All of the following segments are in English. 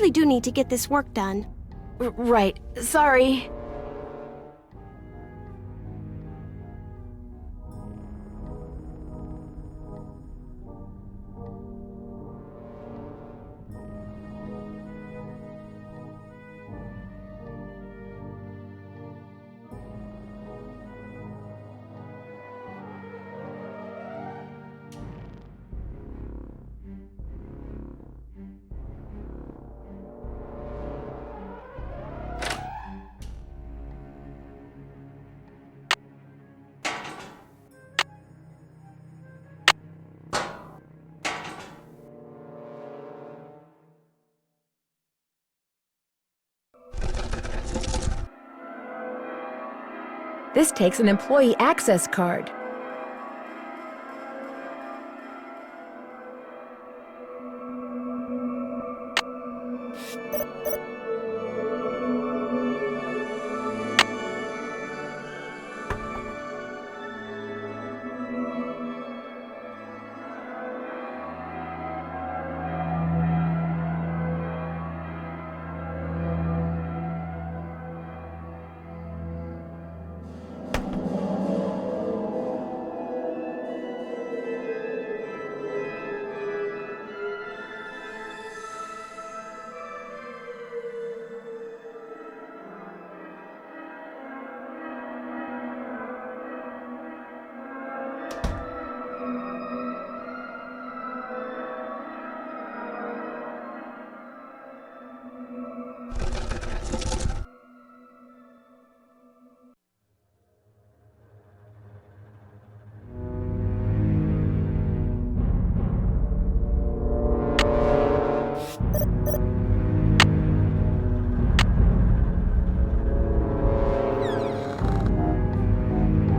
really do need to get this work done. Right. Sorry. This takes an employee access card.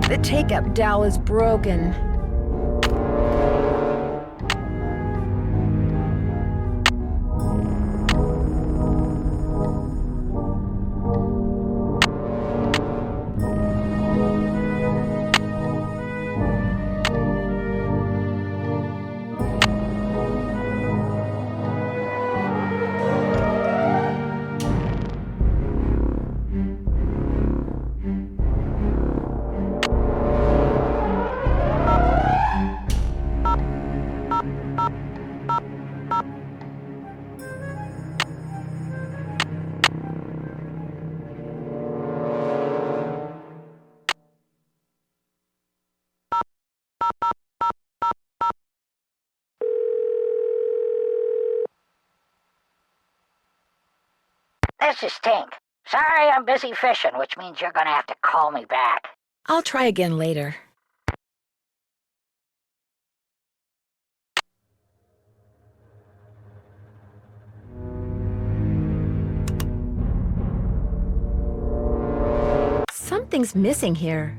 The take-up dowel is broken. This is Tink. Sorry, I'm busy fishing, which means you're gonna have to call me back. I'll try again later. Something's missing here.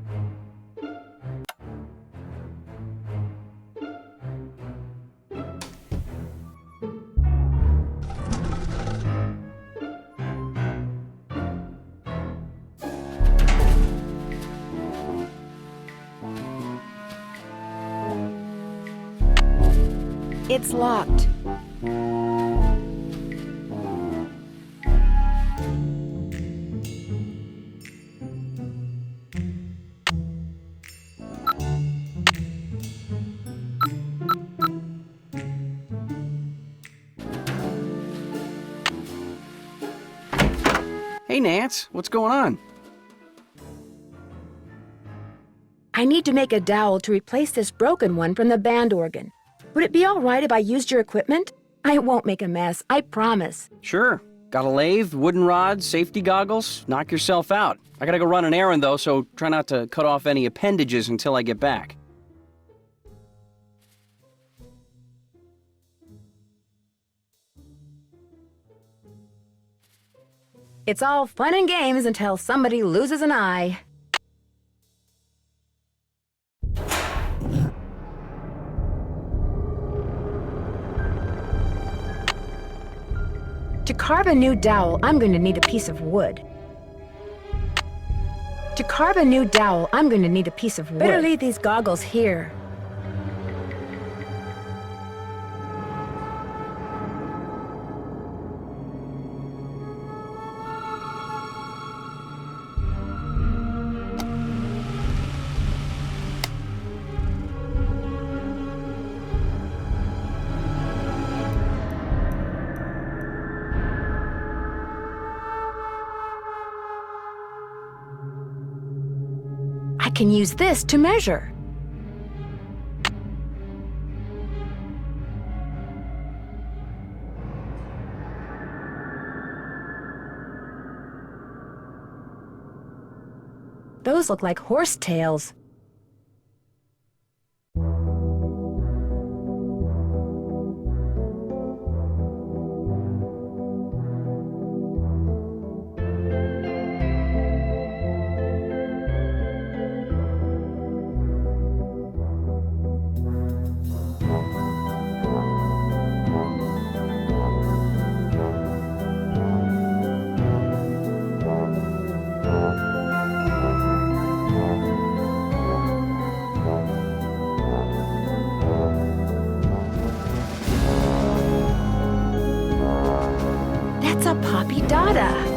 It's locked. Hey, Nance, what's going on? I need to make a dowel to replace this broken one from the band organ. Would it be all right if I used your equipment? I won't make a mess, I promise. Sure. Got a lathe, wooden rods, safety goggles? Knock yourself out. I gotta go run an errand, though, so try not to cut off any appendages until I get back. It's all fun and games until somebody loses an eye. To carve a new dowel, I'm going to need a piece of wood. To carve a new dowel, I'm going to need a piece of wood. Better leave these goggles here. can use this to measure. Those look like horse tails. That's a Poppy Dada.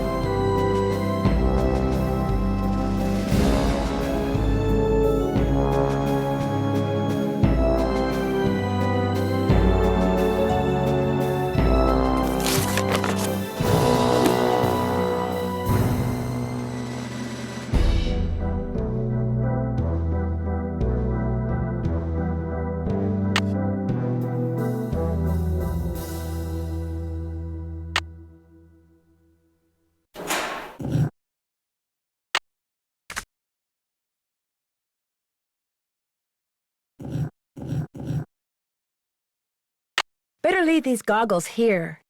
Better leave these goggles here.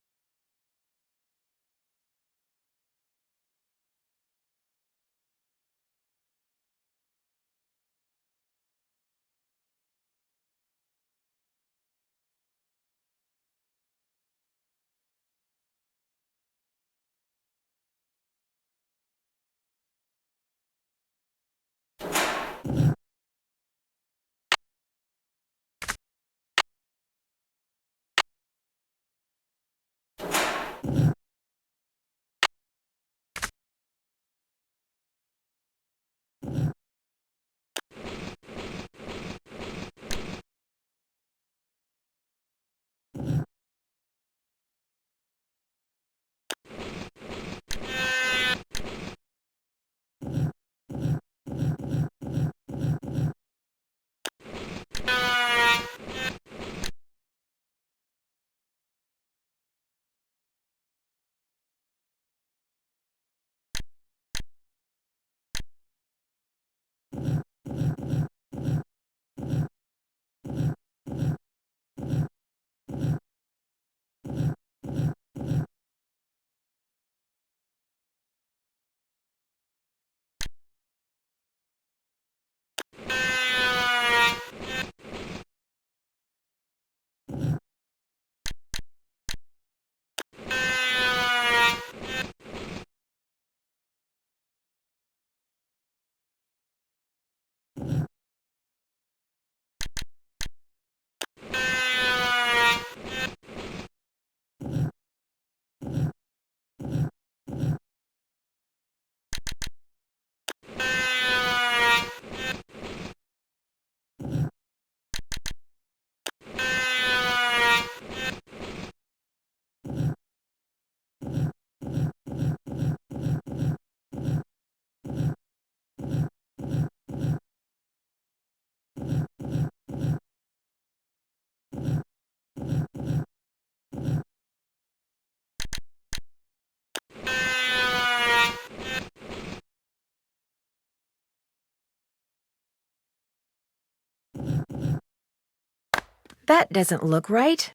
That doesn't look right.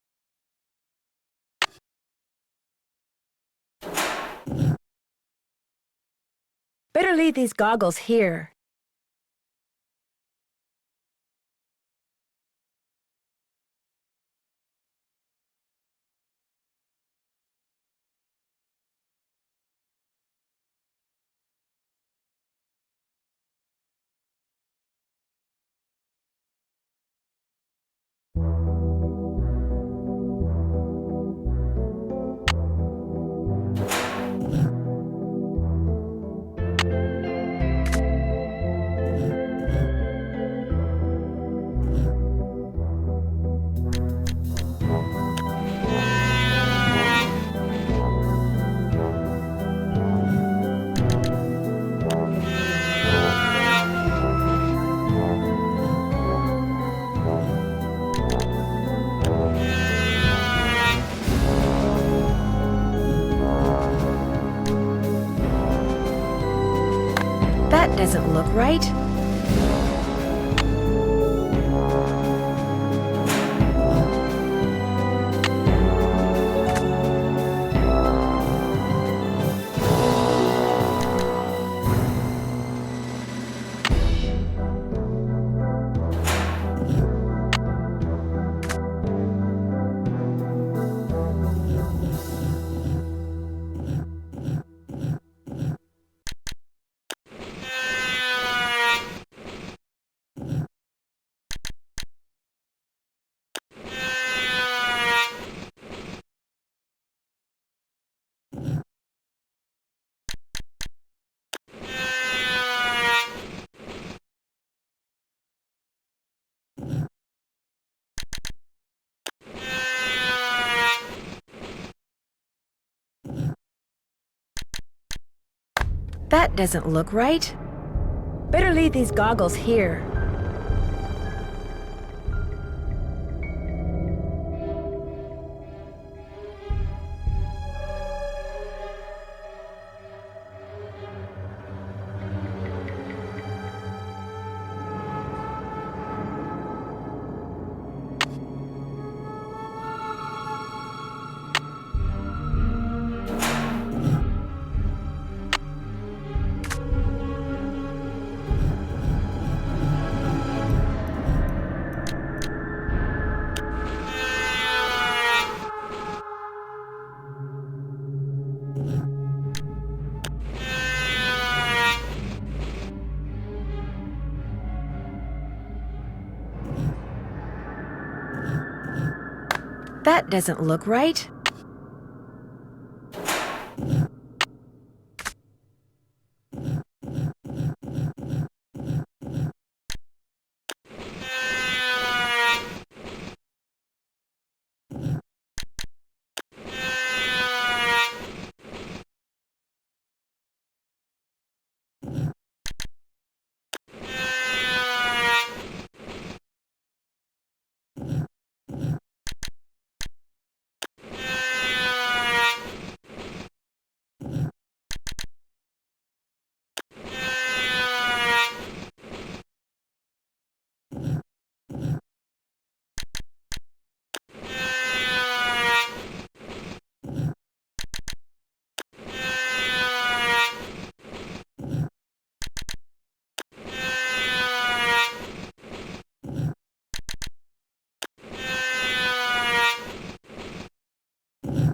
Better leave these goggles here. doesn't look right. That doesn't look right. Better leave these goggles here. That doesn't look right.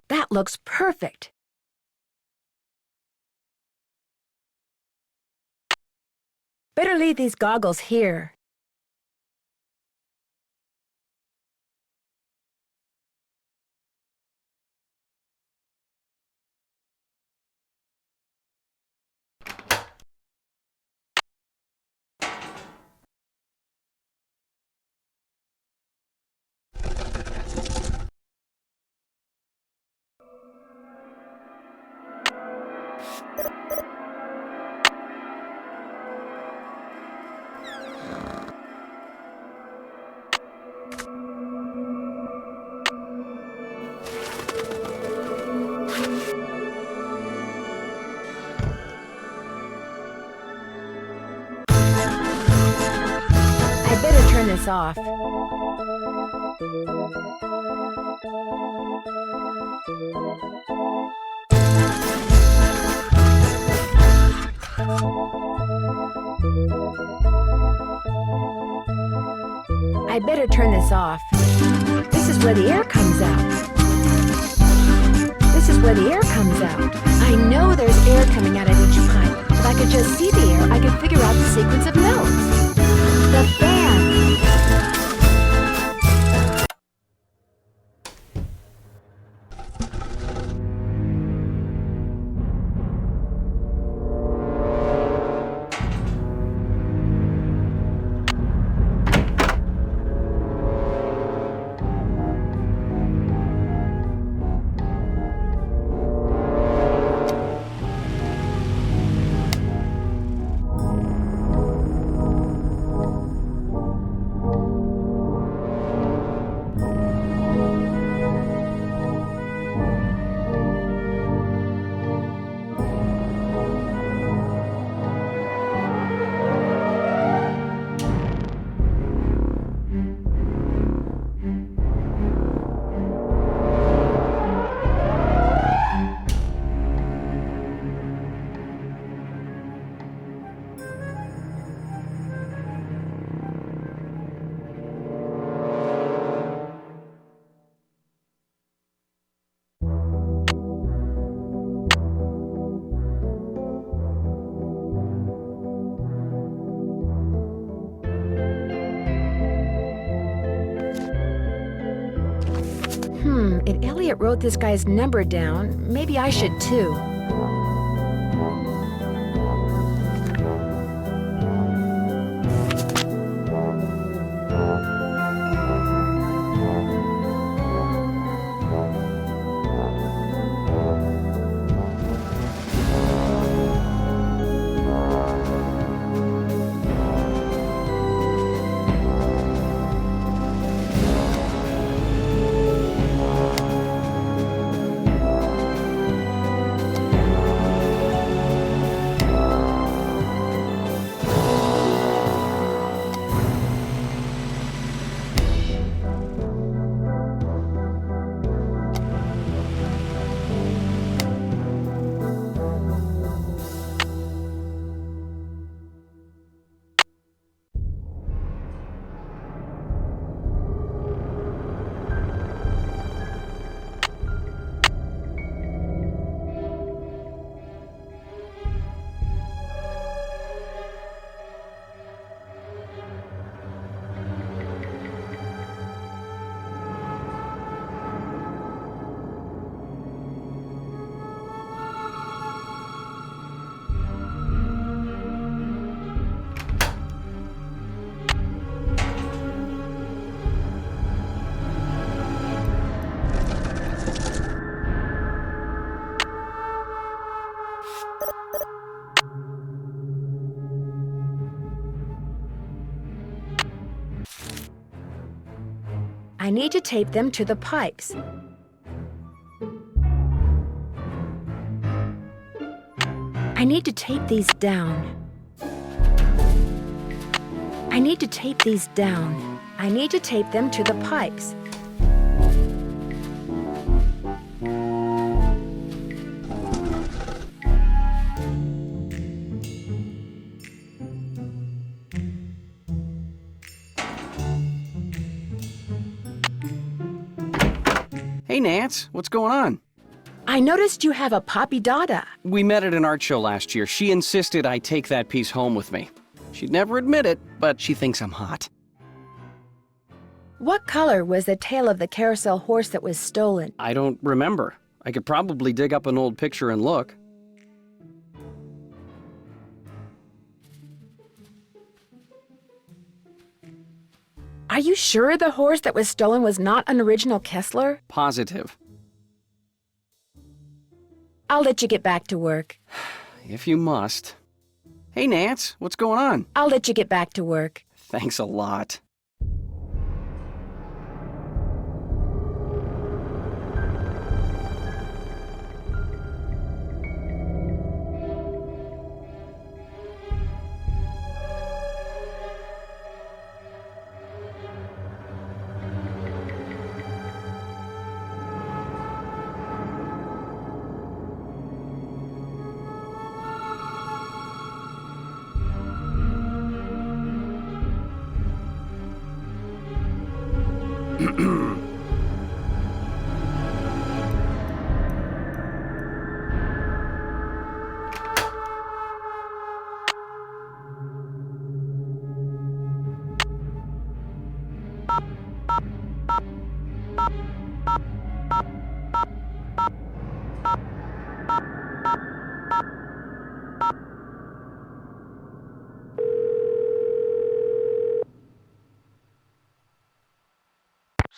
That looks perfect. Better leave these goggles here. I better turn this off. I better turn this off. This is where the air comes out. This is where the air comes out. I know there's air coming out of each pipe. If I could just see the air, I could figure out the sequence of notes. The fan. If Elliot wrote this guy's number down, maybe I should too. I need to tape them to the pipes. I need to tape these down. I need to tape these down. I need to tape them to the pipes. Hey, Nance, what's going on? I noticed you have a Poppy Dada. We met at an art show last year. She insisted I take that piece home with me. She'd never admit it, but she thinks I'm hot. What color was the tail of the carousel horse that was stolen? I don't remember. I could probably dig up an old picture and look. Are you sure the horse that was stolen was not an original Kessler? Positive. I'll let you get back to work. If you must. Hey, Nance, what's going on? I'll let you get back to work. Thanks a lot.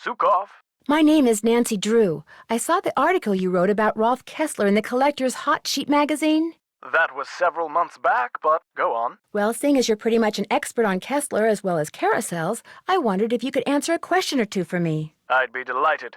Sukov. My name is Nancy Drew. I saw the article you wrote about Rolf Kessler in the Collector's Hot Sheet magazine. That was several months back, but go on. Well, seeing as you're pretty much an expert on Kessler as well as carousels, I wondered if you could answer a question or two for me. I'd be delighted.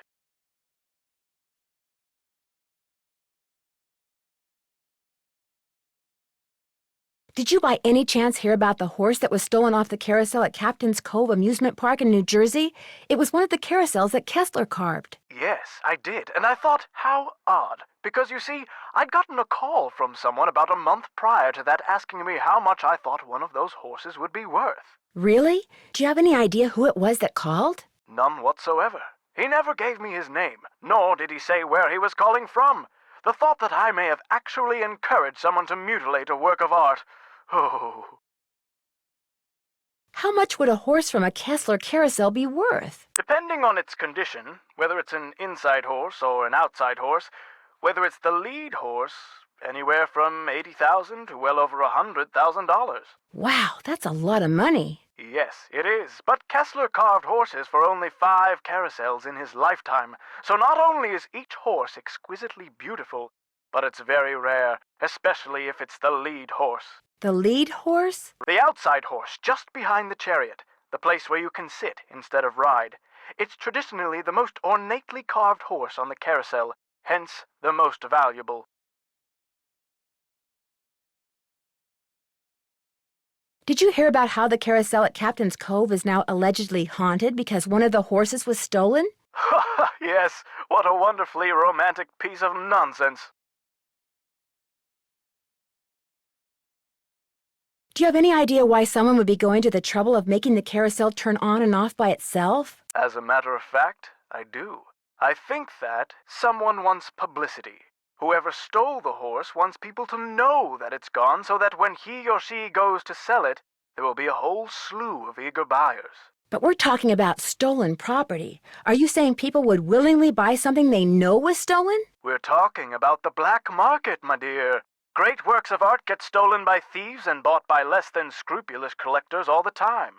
Did you by any chance hear about the horse that was stolen off the carousel at Captain's Cove Amusement Park in New Jersey? It was one of the carousels that Kessler carved. Yes, I did, and I thought, how odd. Because, you see, I'd gotten a call from someone about a month prior to that asking me how much I thought one of those horses would be worth. Really? Do you have any idea who it was that called? None whatsoever. He never gave me his name, nor did he say where he was calling from. The thought that I may have actually encouraged someone to mutilate a work of art. Oh. How much would a horse from a Kessler Carousel be worth? Depending on its condition, whether it's an inside horse or an outside horse, whether it's the lead horse, anywhere from $80,000 to well over $100,000. Wow, that's a lot of money. Yes, it is, but Kessler carved horses for only 5 carousels in his lifetime, so not only is each horse exquisitely beautiful, but it's very rare, especially if it's the lead horse. The lead horse? The outside horse, just behind the chariot, the place where you can sit instead of ride. It's traditionally the most ornately carved horse on the carousel, hence the most valuable. Did you hear about how the carousel at Captain's Cove is now allegedly haunted because one of the horses was stolen? Yes, what a wonderfully romantic piece of nonsense. Do you have any idea why someone would be going to the trouble of making the carousel turn on and off by itself? As a matter of fact, I do. I think that someone wants publicity. Whoever stole the horse wants people to know that it's gone so that when he or she goes to sell it, there will be a whole slew of eager buyers. But we're talking about stolen property. Are you saying people would willingly buy something they know was stolen? We're talking about the black market, my dear. Great works of art get stolen by thieves and bought by less than scrupulous collectors all the time.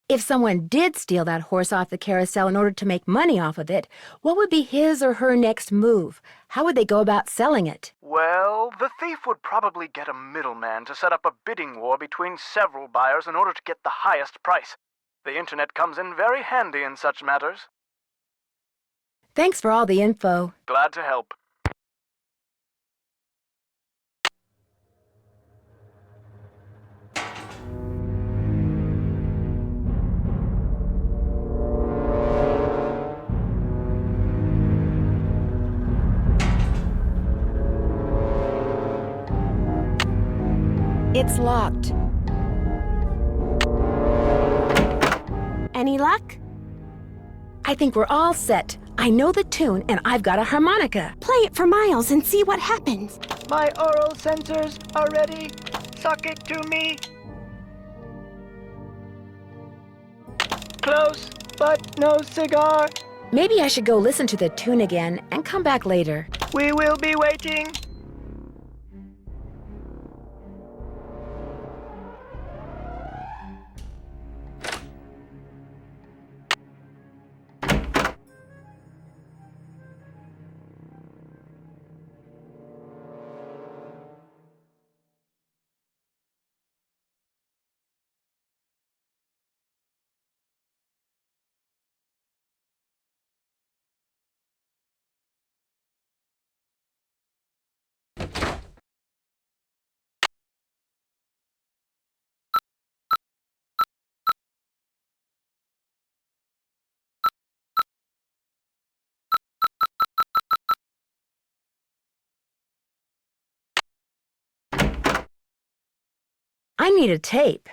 If someone did steal that horse off the carousel in order to make money off of it, what would be his or her next move? How would they go about selling it? Well, the thief would probably get a middleman to set up a bidding war between several buyers in order to get the highest price. The internet comes in very handy in such matters. Thanks for all the info. Glad to help. It's locked. Any luck? I think we're all set. I know the tune, and I've got a harmonica. Play it for Miles and see what happens. My oral sensors are ready. Suck it to me. Close, but no cigar. Maybe I should go listen to the tune again and come back later. We will be waiting. I need a tape.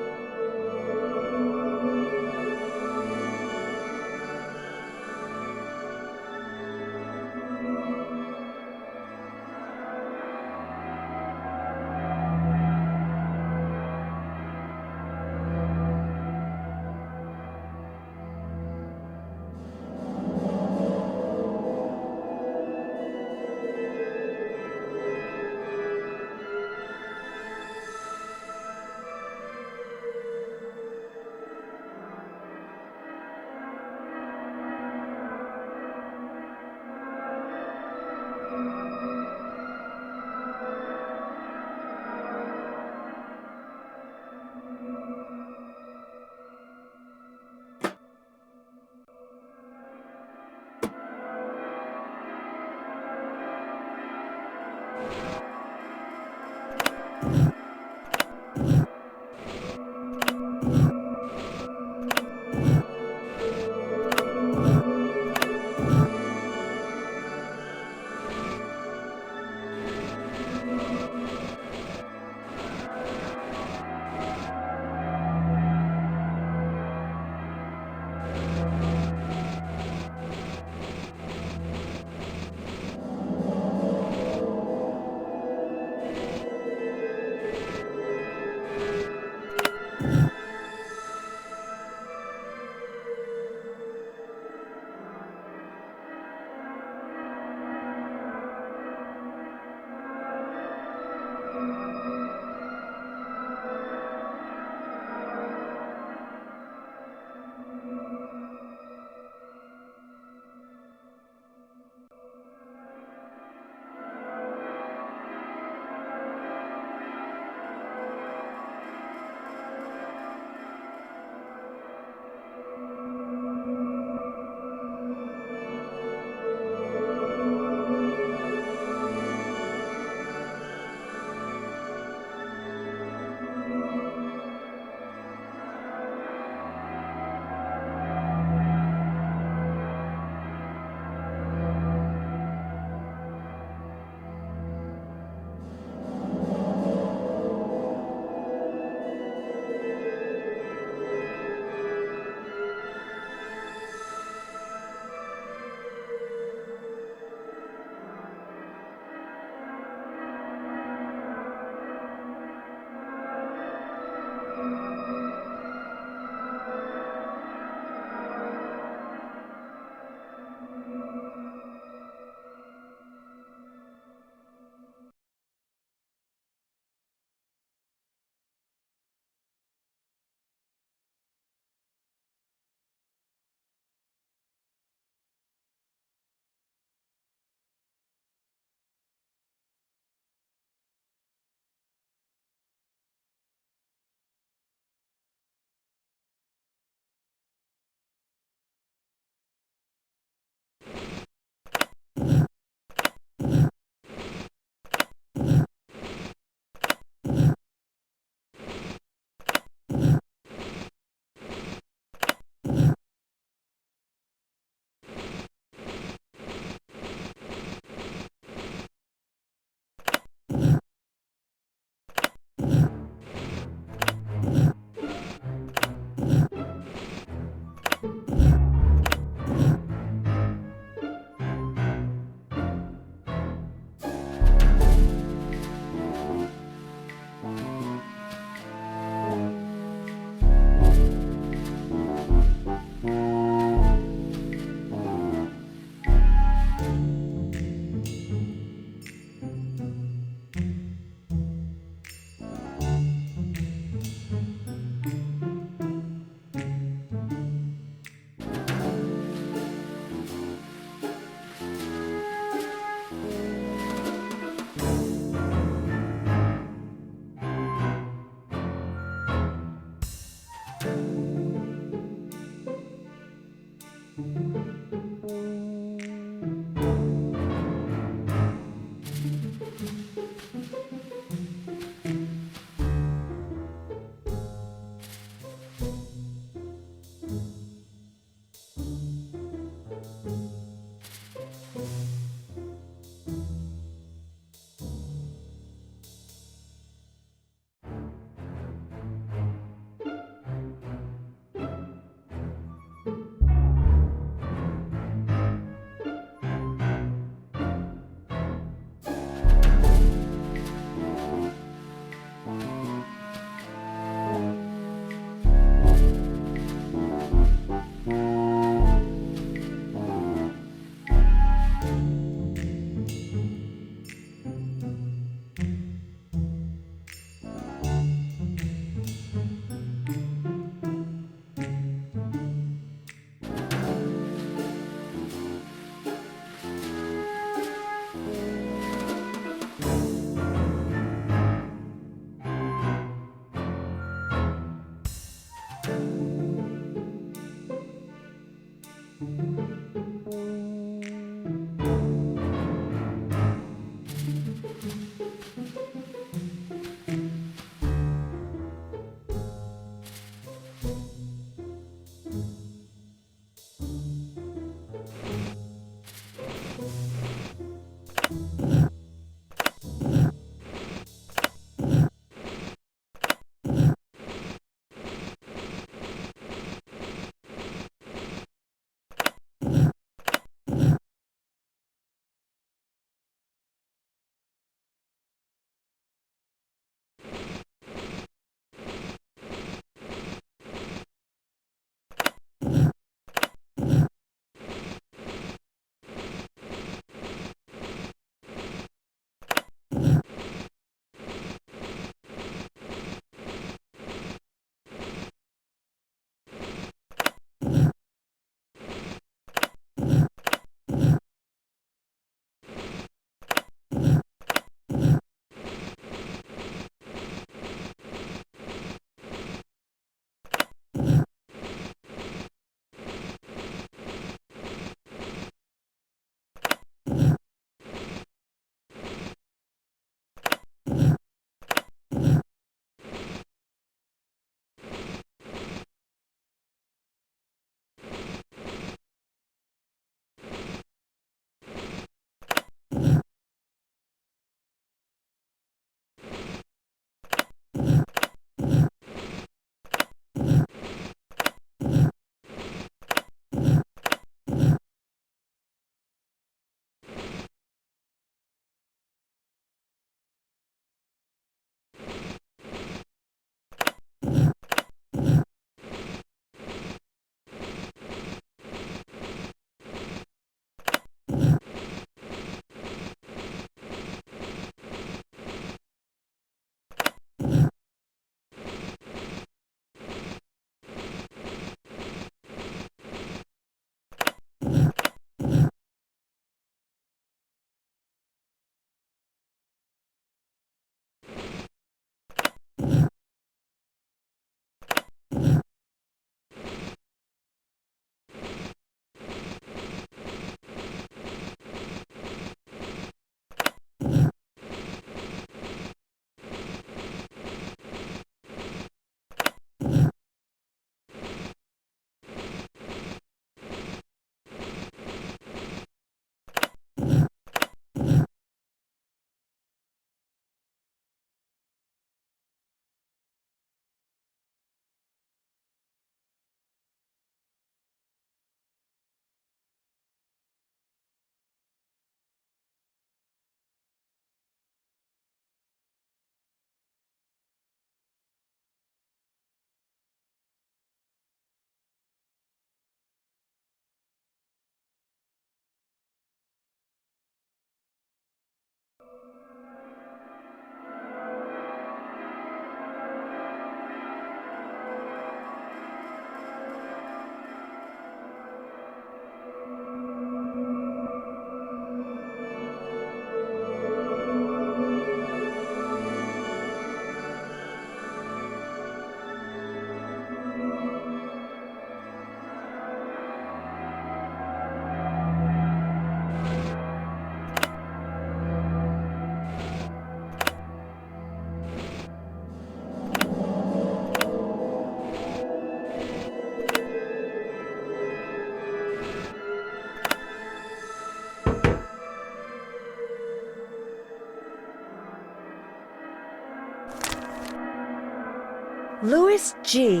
Louis G.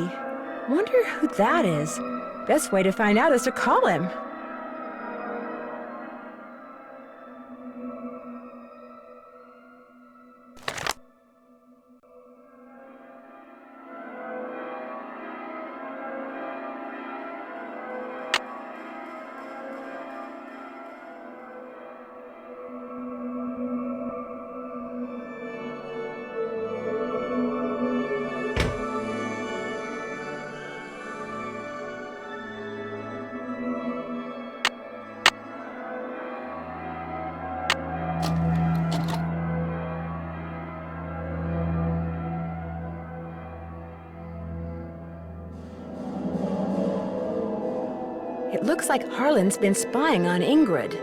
Wonder who that is. Best way to find out is to call him. It looks like Harlan's been spying on Ingrid.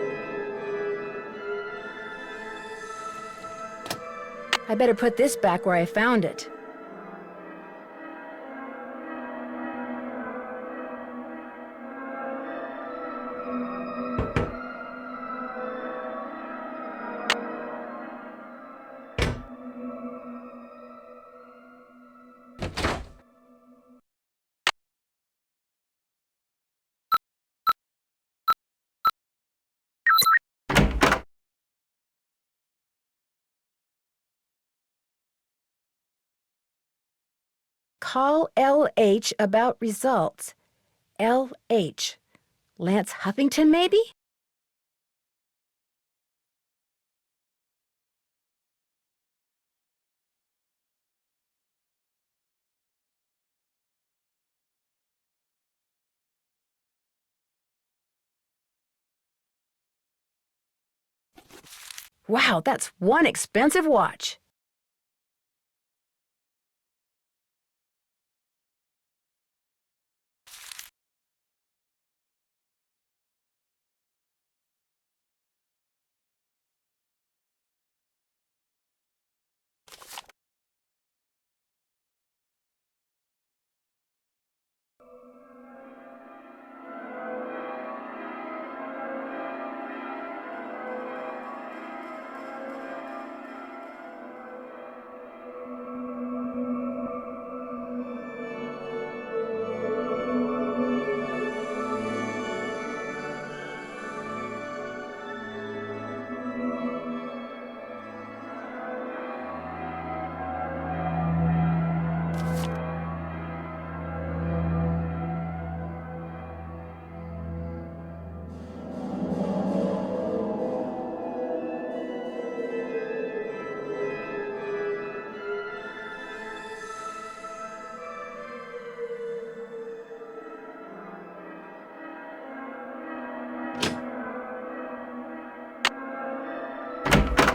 I better put this back where I found it. Call LH about results. LH. Lance Huffington, maybe? Wow, that's one expensive watch.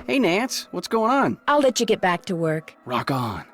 Hey, Nance, what's going on? I'll let you get back to work. Rock on.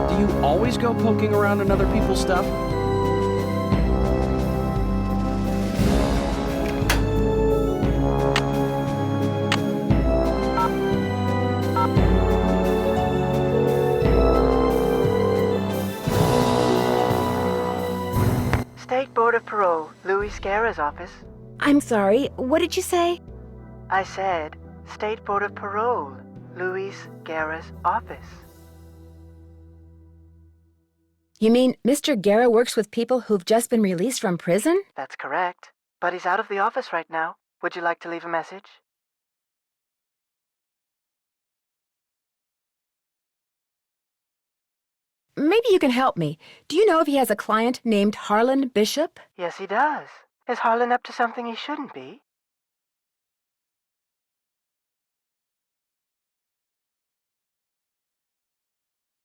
Do you always go poking around in other people's stuff? State Board of Parole, Louis Guerra's office. I'm sorry, what did you say? I said, State Board of Parole, Louis Guerra's office. You mean Mr. Guerra works with people who've just been released from prison? That's correct. But he's out of the office right now. Would you like to leave a message? Maybe you can help me. Do you know if he has a client named Harlan Bishop? Yes, he does. Is Harlan up to something he shouldn't be?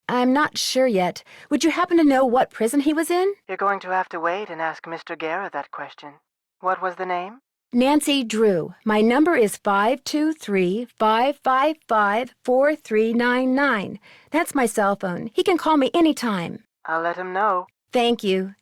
I'm not sure yet. Would you happen to know what prison he was in? You're going to have to wait and ask Mr. Guerra that question. What was the name? Nancy Drew. My number is 523-555-4399. That's my cell phone. He can call me anytime. I'll let him know. Thank you.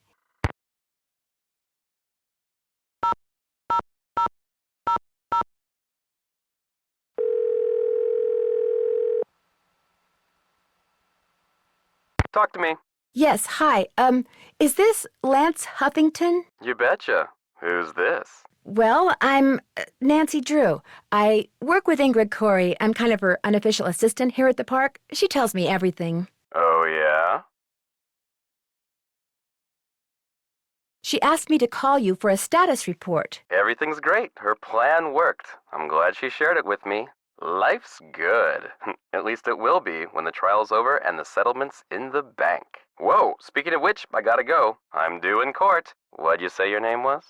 Talk to me. Yes, hi. Is this Lance Huffington? You betcha. Who's this? Well, I'm Nancy Drew. I work with Ingrid Corey. I'm kind of her unofficial assistant here at the park. She tells me everything. Oh, yeah? She asked me to call you for a status report. Everything's great. Her plan worked. I'm glad she shared it with me. Life's good. At least it will be when the trial's over and the settlement's in the bank. Whoa, speaking of which, I gotta go. I'm due in court. What'd you say your name was?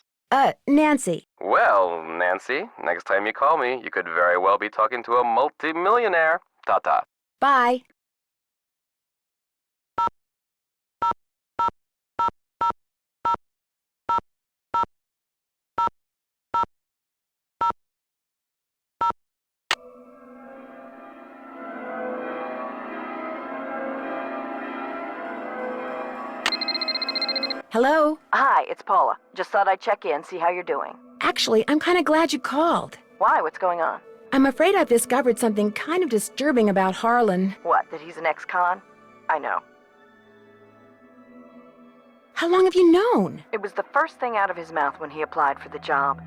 Nancy. Well, Nancy, next time you call me, you could very well be talking to a multi-millionaire. Ta-ta. Bye. Hello? Hi, it's Paula. Just thought I'd check in, see how you're doing. Actually, I'm kind of glad you called. Why? What's going on? I'm afraid I've discovered something kind of disturbing about Harlan. What, that he's an ex-con? I know. How long have you known? It was the first thing out of his mouth when he applied for the job.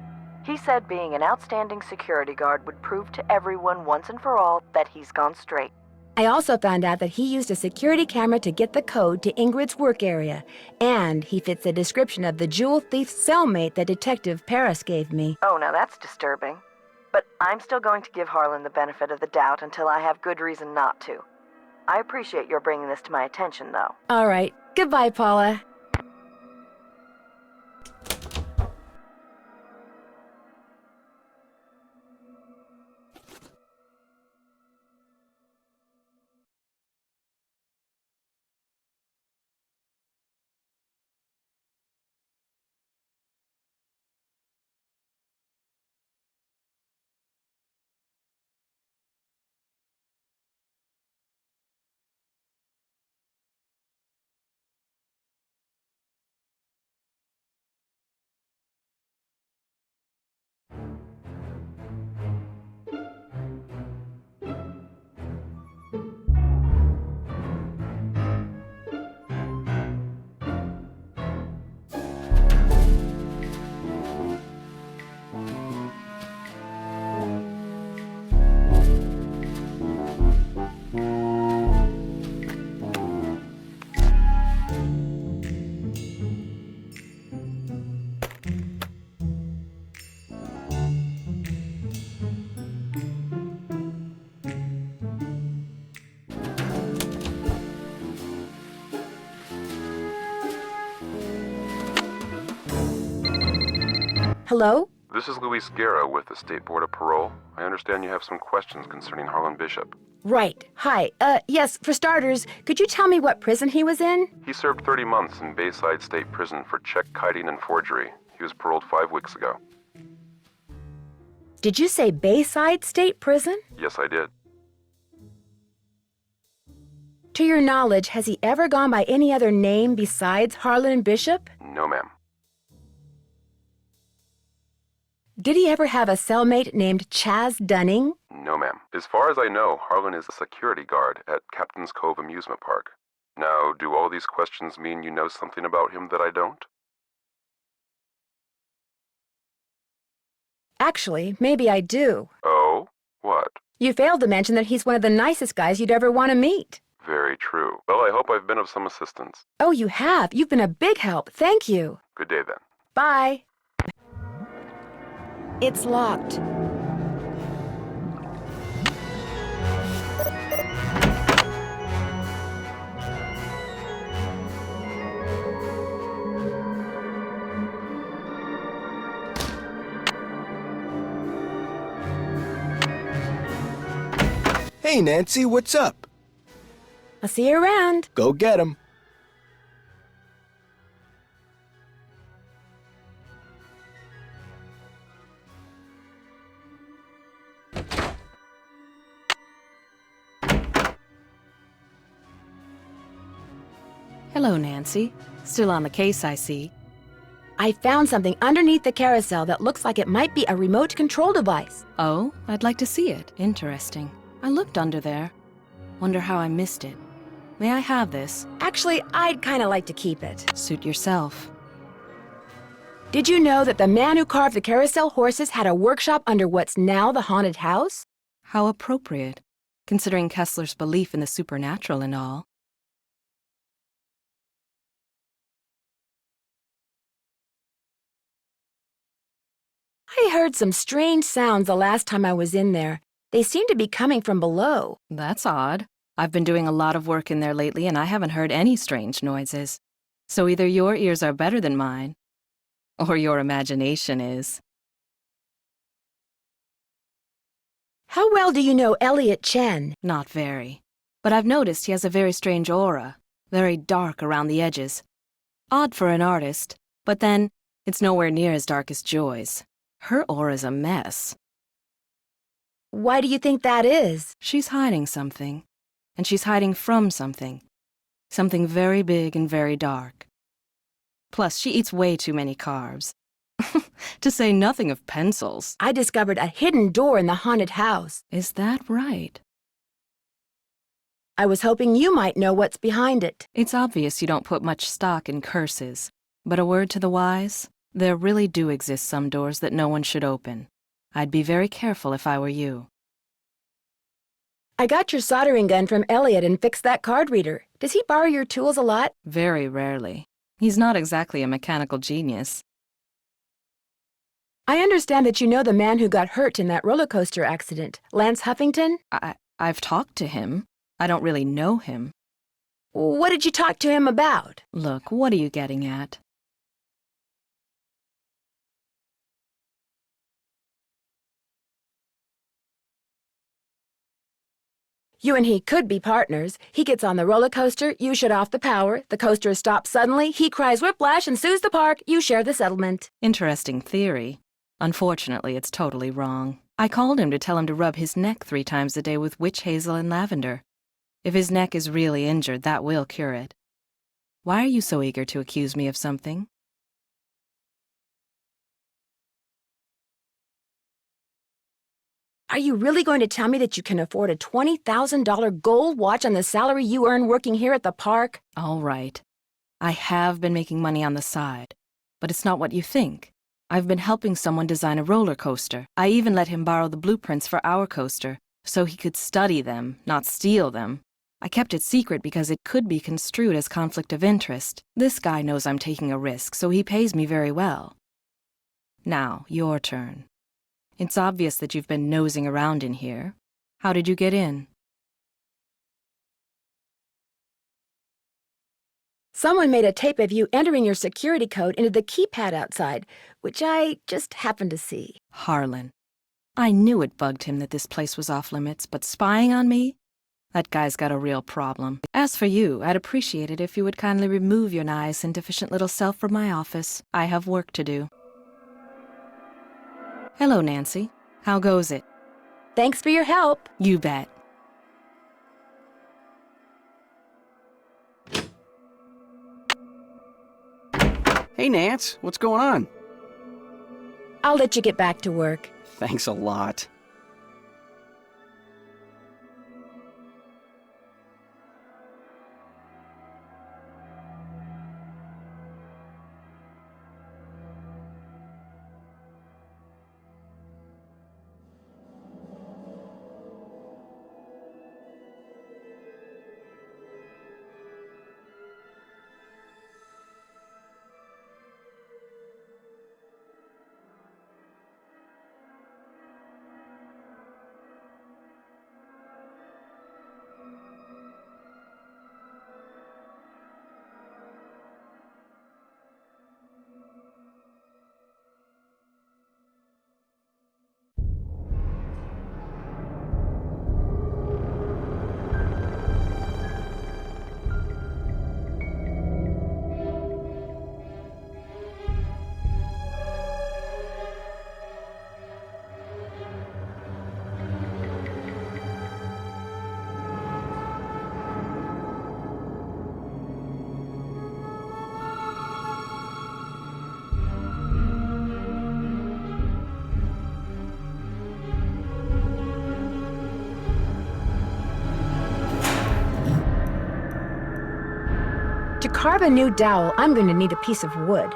He said being an outstanding security guard would prove to everyone once and for all that he's gone straight. I also found out that he used a security camera to get the code to Ingrid's work area, and he fits the description of the jewel thief's cellmate that Detective Paris gave me. Oh, now that's disturbing. But I'm still going to give Harlan the benefit of the doubt until I have good reason not to. I appreciate your bringing this to my attention, though. All right. Goodbye, Paula. Hello? This is Luis Guerra with the State Board of Parole. I understand you have some questions concerning Harlan Bishop. Right. Hi. Yes, for starters, could you tell me what prison he was in? He served 30 months in Bayside State Prison for check kiting and forgery. He was paroled 5 weeks ago. Did you say Bayside State Prison? Yes, I did. To your knowledge, has he ever gone by any other name besides Harlan Bishop? No, ma'am. Did he ever have a cellmate named Chaz Dunning? No, ma'am. As far as I know, Harlan is a security guard at Captain's Cove Amusement Park. Now, do all these questions mean you know something about him that I don't? Actually, maybe I do. Oh? What? You failed to mention that he's one of the nicest guys you'd ever want to meet. Very true. Well, I hope I've been of some assistance. Oh, you have. You've been a big help. Thank you. Good day, then. Bye. It's locked. Hey, Nancy, what's up? I'll see you around. Go get 'em. Hello, Nancy. Still on the case, I see. I found something underneath the carousel that looks like it might be a remote control device. Oh, I'd like to see it. Interesting. I looked under there. Wonder how I missed it. May I have this? Actually, I'd kind of like to keep it. Suit yourself. Did you know that the man who carved the carousel horses had a workshop under what's now the haunted house? How appropriate, considering Kessler's belief in the supernatural and all. I heard some strange sounds the last time I was in there. They seem to be coming from below. That's odd. I've been doing a lot of work in there lately and I haven't heard any strange noises. So either your ears are better than mine, or your imagination is. How well do you know Elliot Chen? Not very. But I've noticed he has a very strange aura, very dark around the edges. Odd for an artist, but then it's nowhere near as dark as Joy's. Her aura's a mess. Why do you think that is? She's hiding something. And she's hiding from something. Something very big and very dark. Plus, she eats way too many carbs. To say nothing of pencils. I discovered a hidden door in the haunted house. Is that right? I was hoping you might know what's behind it. It's obvious you don't put much stock in curses. But a word to the wise, there really do exist some doors that no one should open. I'd be very careful if I were you. I got your soldering gun from Elliot and fixed that card reader. Does he borrow your tools a lot? Very rarely. He's not exactly a mechanical genius. I understand that you know the man who got hurt in that roller coaster accident, Lance Huffington? I've talked to him. I don't really know him. What did you talk to him about? Look, what are you getting at? You and he could be partners. He gets on the roller coaster, you shut off the power, the coaster stops suddenly, he cries whiplash and sues the park, you share the settlement. Interesting theory. Unfortunately, it's totally wrong. I called him to tell him to rub his neck 3 times a day with witch hazel and lavender. If his neck is really injured, that will cure it. Why are you so eager to accuse me of something? Are you really going to tell me that you can afford a $20,000 gold watch on the salary you earn working here at the park? All right. I have been making money on the side, but it's not what you think. I've been helping someone design a roller coaster. I even let him borrow the blueprints for our coaster, so he could study them, not steal them. I kept it secret because it could be construed as conflict of interest. This guy knows I'm taking a risk, so he pays me very well. Now, your turn. It's obvious that you've been nosing around in here. How did you get in? Someone made a tape of you entering your security code into the keypad outside, which I just happened to see. Harlan. I knew it bugged him that this place was off limits, but spying on me? That guy's got a real problem. As for you, I'd appreciate it if you would kindly remove your nice and deficient little self from my office. I have work to do. Hello, Nancy. How goes it? Thanks for your help. You bet. Hey, Nance, what's going on? I'll let you get back to work. Thanks a lot. To carve a new dowel, I'm going to need a piece of wood.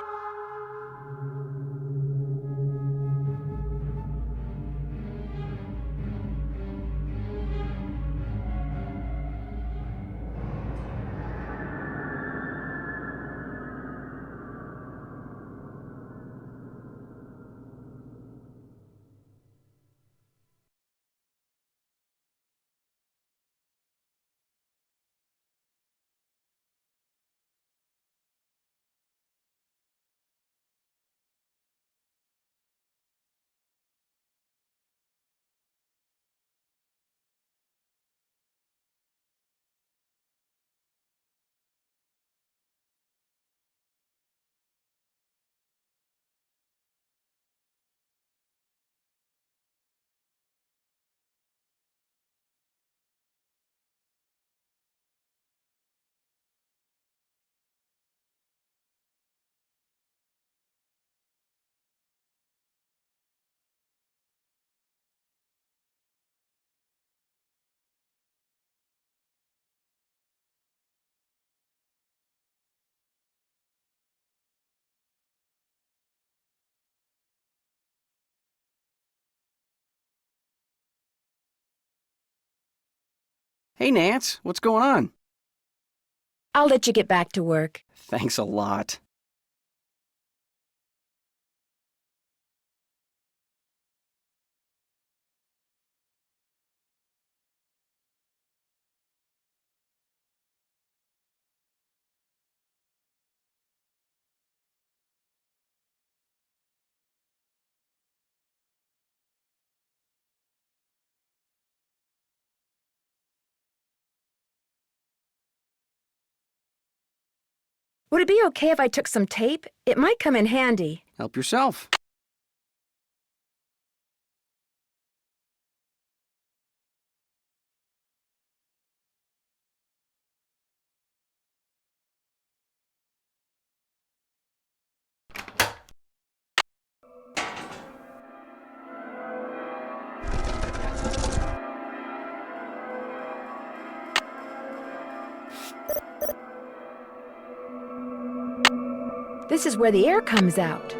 Hey, Nance, what's going on? I'll let you get back to work. Thanks a lot. Would it be okay if I took some tape? It might come in handy. Help yourself. This is where the air comes out.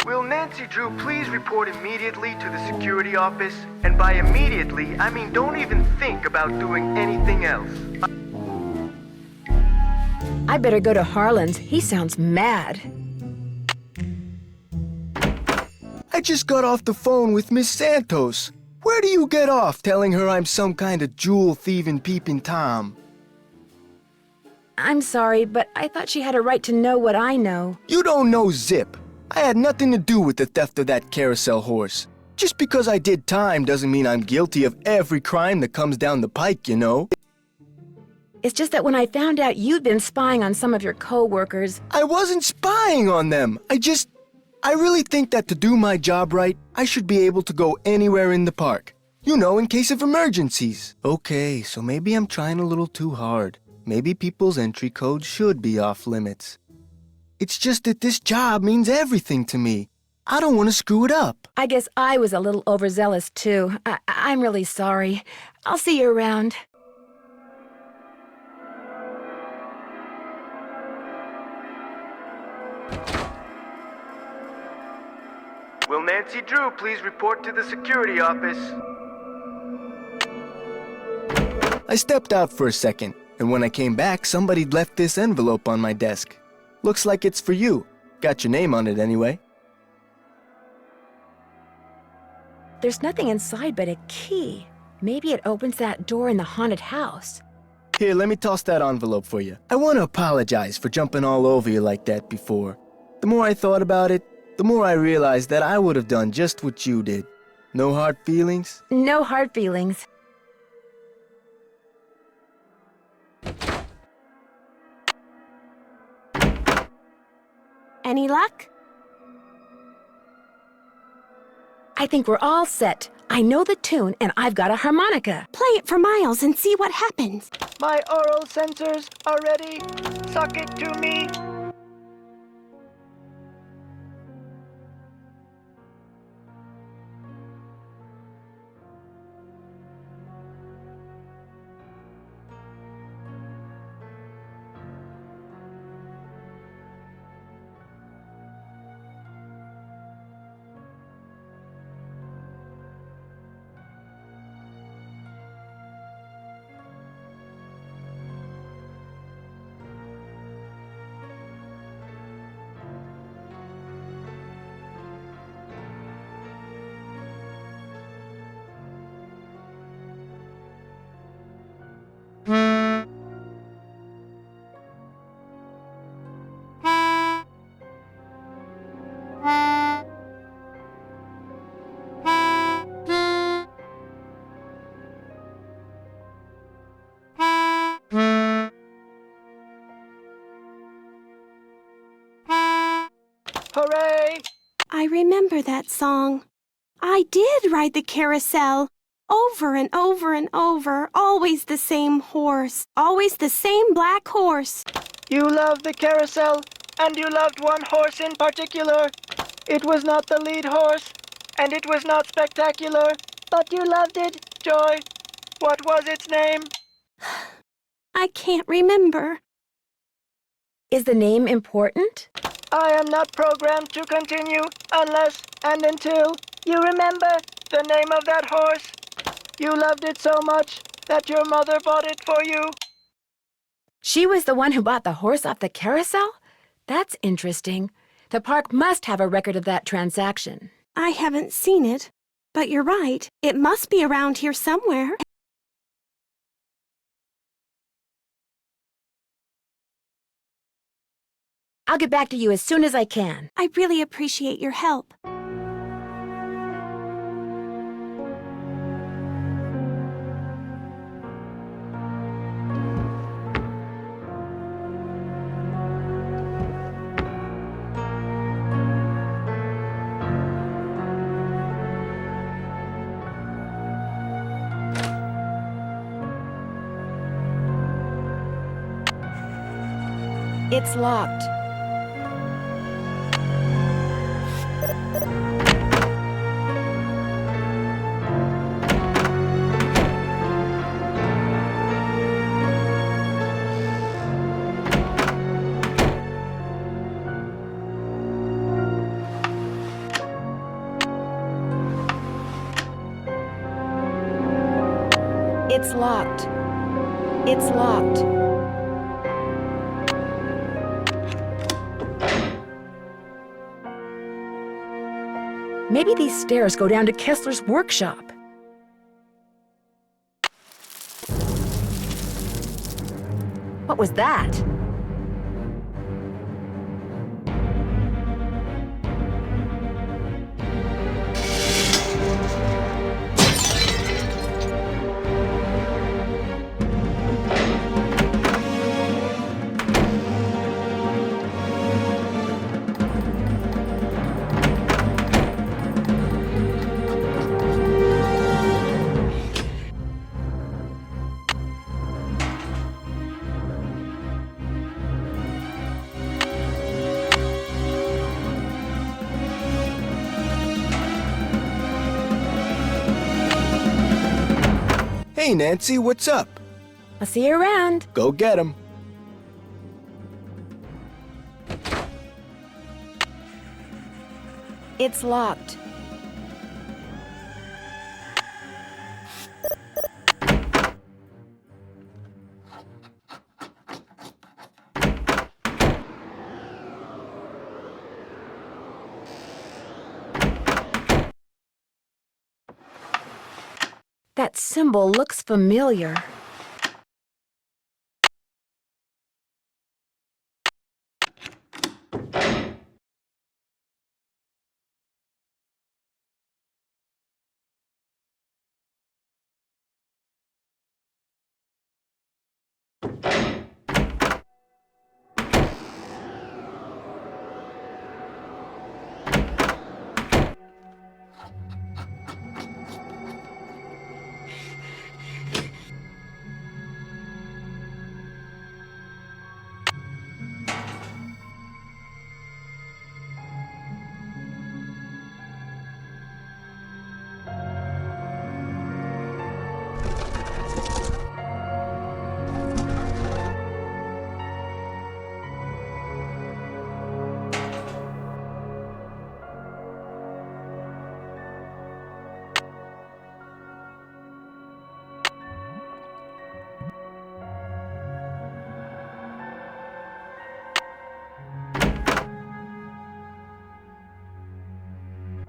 Will Nancy Drew please report immediately to the security office? And by immediately, I mean don't even think about doing anything else. I better go to Harlan's. He sounds mad. I just got off the phone with Miss Santos. Where do you get off telling her I'm some kind of jewel-thieving peeping Tom? I'm sorry, but I thought she had a right to know what I know. You don't know zip. I had nothing to do with the theft of that carousel horse. Just because I did time doesn't mean I'm guilty of every crime that comes down the pike, you know? It's just that when I found out you'd been spying on some of your co-workers... I wasn't spying on them. I really think that to do my job right, I should be able to go anywhere in the park. You know, in case of emergencies. Okay, so maybe I'm trying a little too hard. Maybe people's entry codes should be off limits. It's just that this job means everything to me. I don't want to screw it up. I guess I was a little overzealous, too. I'm really sorry. I'll see you around. Will Nancy Drew please report to the security office? I stepped out for a second, and when I came back, somebody'd left this envelope on my desk. Looks like it's for you. Got your name on it anyway. There's nothing inside but a key. Maybe it opens that door in the haunted house. Here, let me toss that envelope for you. I want to apologize for jumping all over you like that before. The more I thought about it, the more I realized that I would have done just what you did. No hard feelings? No hard feelings. Any luck? I think we're all set. I know the tune, and I've got a harmonica. Play it for Miles and see what happens. My oral sensors are ready. Suck it to me. Hooray! I remember that song. I did ride the carousel. Over and over and over. Always the same horse. Always the same black horse. You loved the carousel, and you loved one horse in particular. It was not the lead horse, and it was not spectacular, but you loved it, Joy. What was its name? I can't remember. Is the name important? I am not programmed to continue unless and until you remember the name of that horse. You loved it so much that your mother bought it for you. She was the one who bought the horse off the carousel? That's interesting. The park must have a record of that transaction. I haven't seen it, but you're right. It must be around here somewhere. I'll get back to you as soon as I can. I really appreciate your help. It's locked. It's locked. It's locked. Maybe these stairs go down to Kessler's workshop. What was that? Hey, Nancy, what's up? I'll see you around. Go get 'em. It's locked. That symbol looks familiar.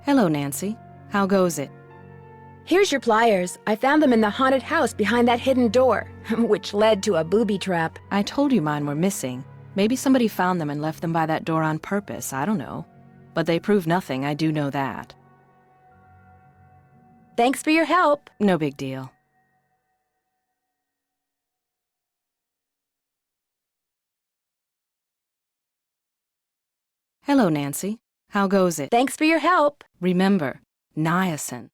Hello, Nancy. How goes it? Here's your pliers. I found them in the haunted house behind that hidden door, which led to a booby trap. I told you mine were missing. Maybe somebody found them and left them by that door on purpose, I don't know. But they prove nothing, I do know that. Thanks for your help. No big deal. Hello, Nancy. How goes it? Thanks for your help. Remember, niacin.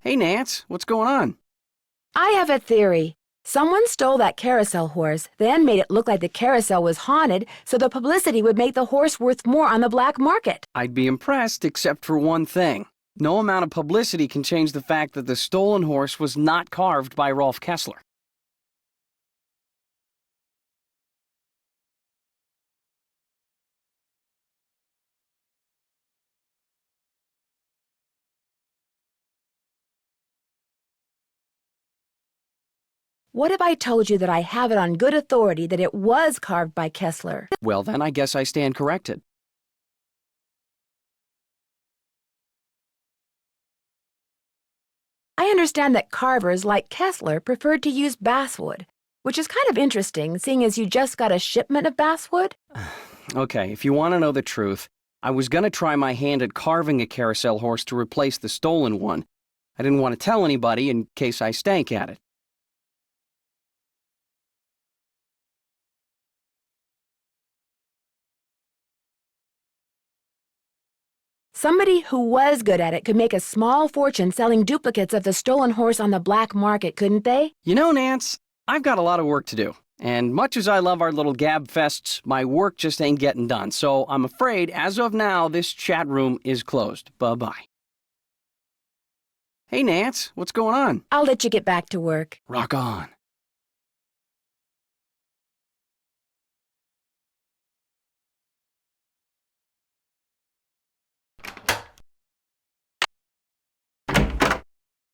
Hey, Nance, what's going on? I have a theory. Someone stole that carousel horse, then made it look like the carousel was haunted, so the publicity would make the horse worth more on the black market. I'd be impressed except for one thing. No amount of publicity can change the fact that the stolen horse was not carved by Rolf Kessler. What if I told you that I have it on good authority that it was carved by Kessler? Well, then I guess I stand corrected. I understand that carvers like Kessler preferred to use basswood, which is kind of interesting, seeing as you just got a shipment of basswood. Okay, if you want to know the truth, I was going to try my hand at carving a carousel horse to replace the stolen one. I didn't want to tell anybody in case I stank at it. Somebody who was good at it could make a small fortune selling duplicates of the stolen horse on the black market, couldn't they? You know, Nance, I've got a lot of work to do. And much as I love our little gab fests, my work just ain't getting done. So I'm afraid, as of now, this chat room is closed. Bye-bye. Hey, Nance, what's going on? I'll let you get back to work. Rock on.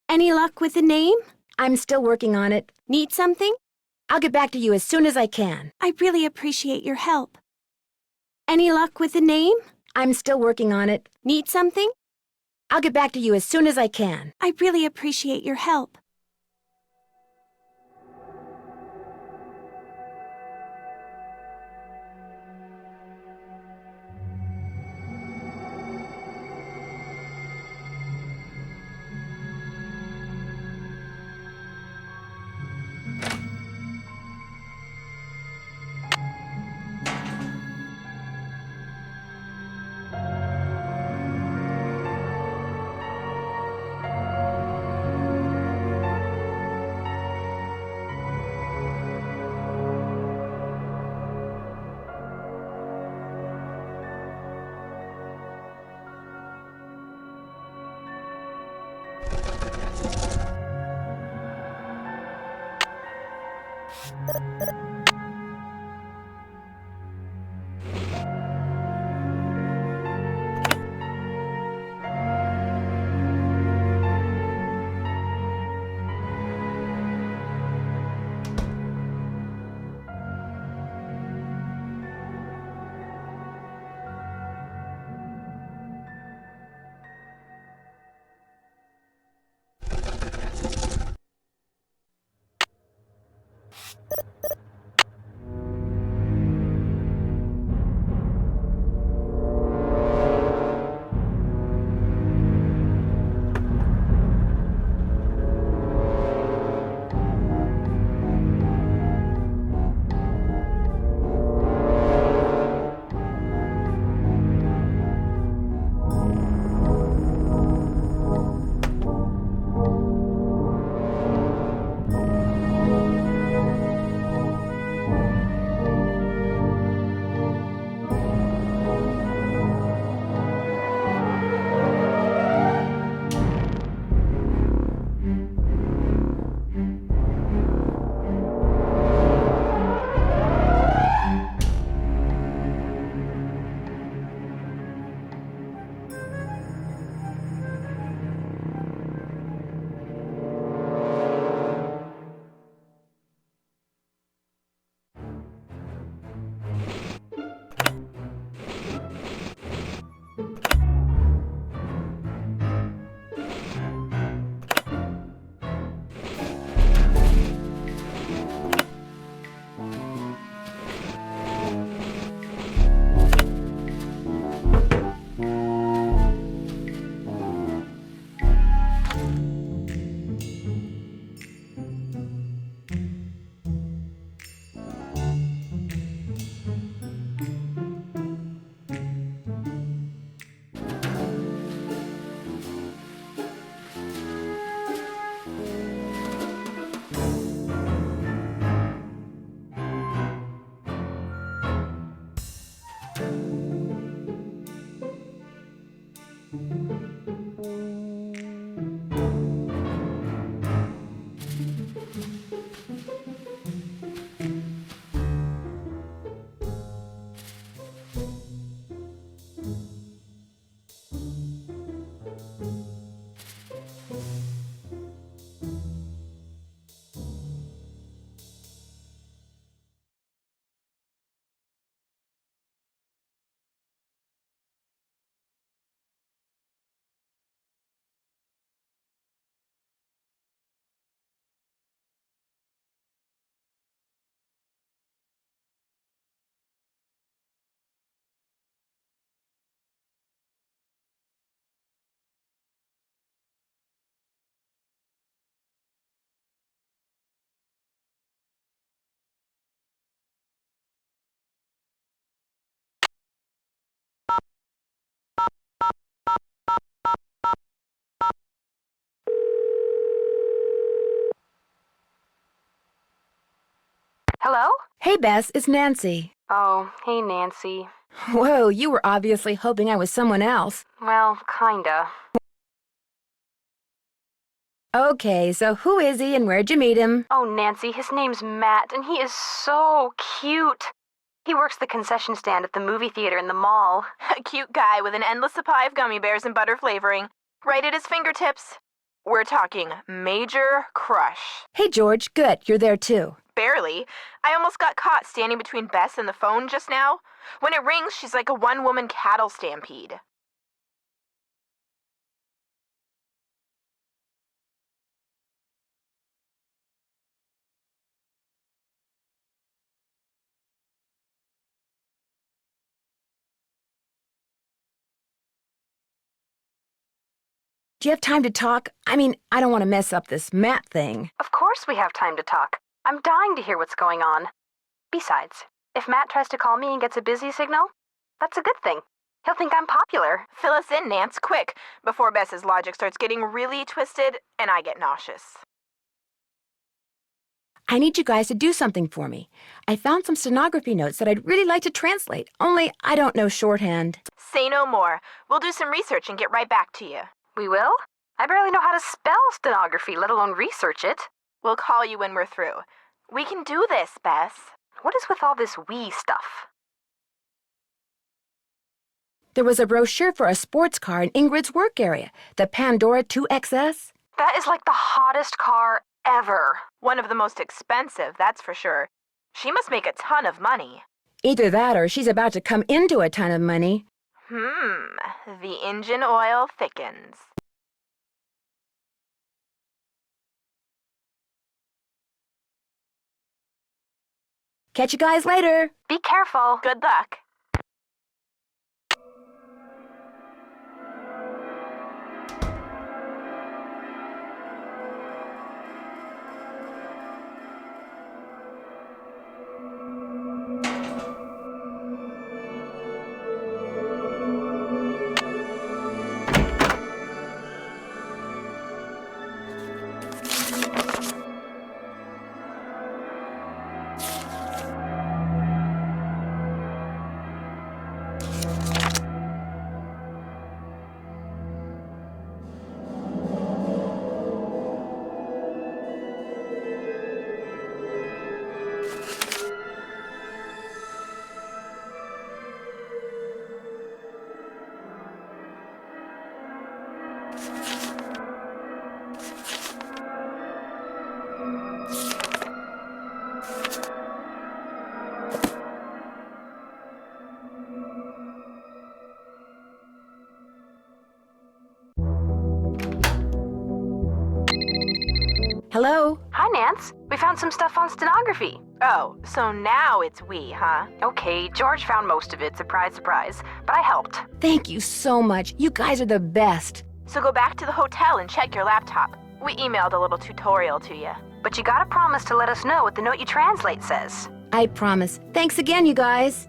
Any luck with the name? I'm still working on it. Need something? I'll get back to you as soon as I can. I really appreciate your help. Any luck with the name? I'm still working on it. Need something? I'll get back to you as soon as I can. I really appreciate your help. Hey, Bess, it's Nancy. Oh, hey, Nancy. Whoa, you were obviously hoping I was someone else. Well, kinda. Okay, so who is he and where'd you meet him? Oh, Nancy, his name's Matt, and he is so cute. He works the concession stand at the movie theater in the mall. A cute guy with an endless supply of gummy bears and butter flavoring, right at his fingertips. We're talking major crush. Hey, George, good, you're there too. Barely. I almost got caught standing between Bess and the phone just now. When it rings, she's like a one-woman cattle stampede. Do you have time to talk? I mean, I don't want to mess up this Matt thing. Of course we have time to talk. I'm dying to hear what's going on. Besides, if Matt tries to call me and gets a busy signal, that's a good thing. He'll think I'm popular. Fill us in, Nance, quick, before Bess's logic starts getting really twisted and I get nauseous. I need you guys to do something for me. I found some stenography notes that I'd really like to translate, only I don't know shorthand. Say no more. We'll do some research and get right back to you. We will? I barely know how to spell stenography, let alone research it. We'll call you when we're through. We can do this, Bess. What is with all this we stuff? There was a brochure for a sports car in Ingrid's work area, the Pandora 2XS. That is like the hottest car ever. One of the most expensive, that's for sure. She must make a ton of money. Either that or she's about to come into a ton of money. The engine oil thickens. Catch you guys later. Be careful. Good luck. Hello? Hi, Nance. We found some stuff on stenography. Oh, so now it's we, huh? Okay, George found most of it, surprise, surprise, but I helped. Thank you so much. You guys are the best. So go back to the hotel and check your laptop. We emailed a little tutorial to you. But you gotta promise to let us know what the note you translate says. I promise. Thanks again, you guys.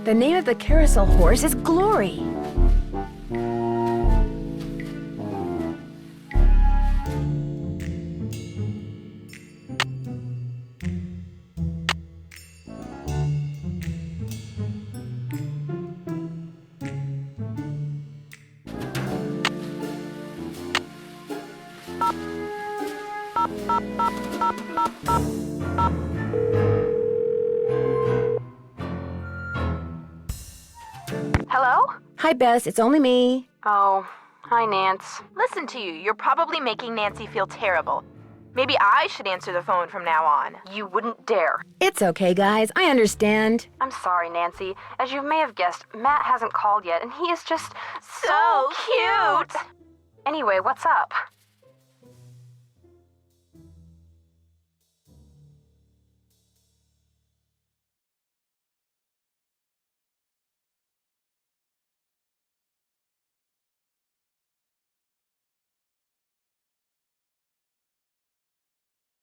The name of the carousel horse is Glory. Hello? Hi, Bess. It's only me. Oh, hi, Nance. Listen to you. You're probably making Nancy feel terrible. Maybe I should answer the phone from now on. You wouldn't dare. It's okay, guys. I understand. I'm sorry, Nancy. As you may have guessed, Matt hasn't called yet, and he is just so cute. Anyway, what's up?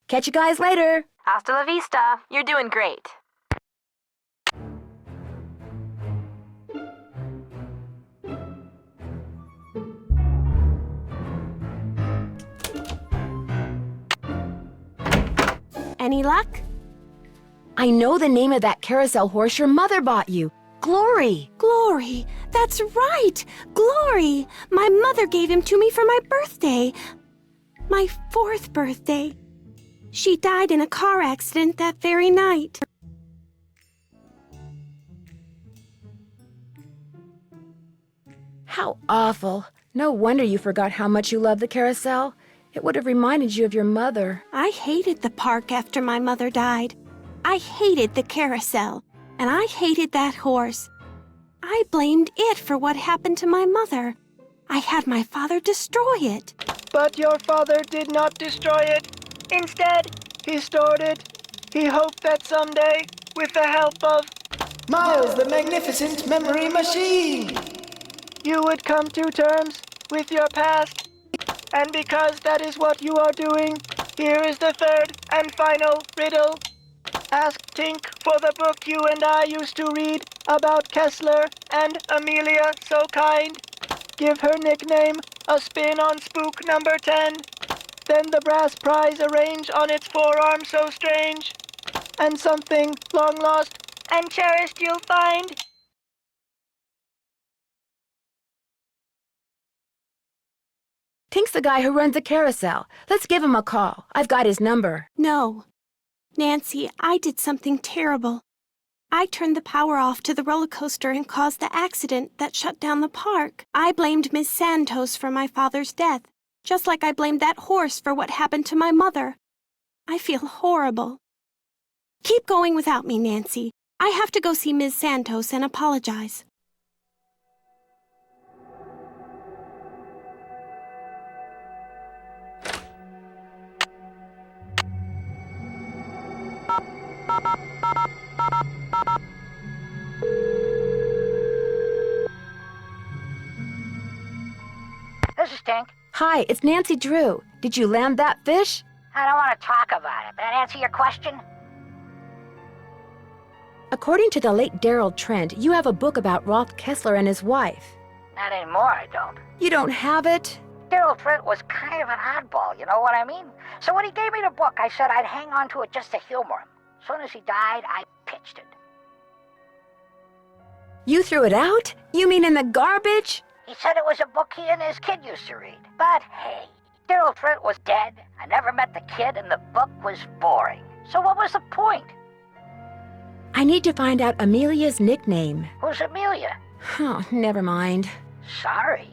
Catch you guys later. Hasta la vista. You're doing great. Any luck? I know the name of that carousel horse your mother bought you. Glory. Glory. That's right. Glory. My mother gave him to me for my birthday. My 4th birthday. She died in a car accident that very night. How awful. No wonder you forgot how much you love the carousel. It would have reminded you of your mother. I hated the park after my mother died. I hated the carousel, and I hated that horse. I blamed it for what happened to my mother. I had my father destroy it. But your father did not destroy it. Instead, he stored it. He hoped that someday, with the help of Miles, the magnificent memory machine, you would come to terms with your past. And because that is what you are doing, here is the 3rd and final riddle. Ask Tink for the book you and I used to read about Kessler and Amelia So Kind. Give her nickname a spin on spook number 10. Then the brass prize arrange on its forearm so strange. And something long lost and cherished you'll find. Tink's the guy who runs the carousel. Let's give him a call. I've got his number. No. Nancy, I did something terrible. I turned the power off to the roller coaster and caused the accident that shut down the park. I blamed Miss Santos for my father's death, just like I blamed that horse for what happened to my mother. I feel horrible. Keep going without me, Nancy. I have to go see Ms. Santos and apologize. This is Tink. Hi, it's Nancy Drew. Did you land that fish? I don't want to talk about it. That answer your question? According to the late Daryl Trent, you have a book about Rolf Kessler and his wife. Not anymore, I don't. You don't have it? Daryl Trent was kind of an oddball, you know what I mean? So when he gave me the book, I said I'd hang on to it just to humor him. As soon as he died, I pitched it. You threw it out? You mean in the garbage? He said it was a book he and his kid used to read. But hey, Daryl Trent was dead. I never met the kid, and the book was boring. So what was the point? I need to find out Amelia's nickname. Who's Amelia? Oh, never mind. Sorry.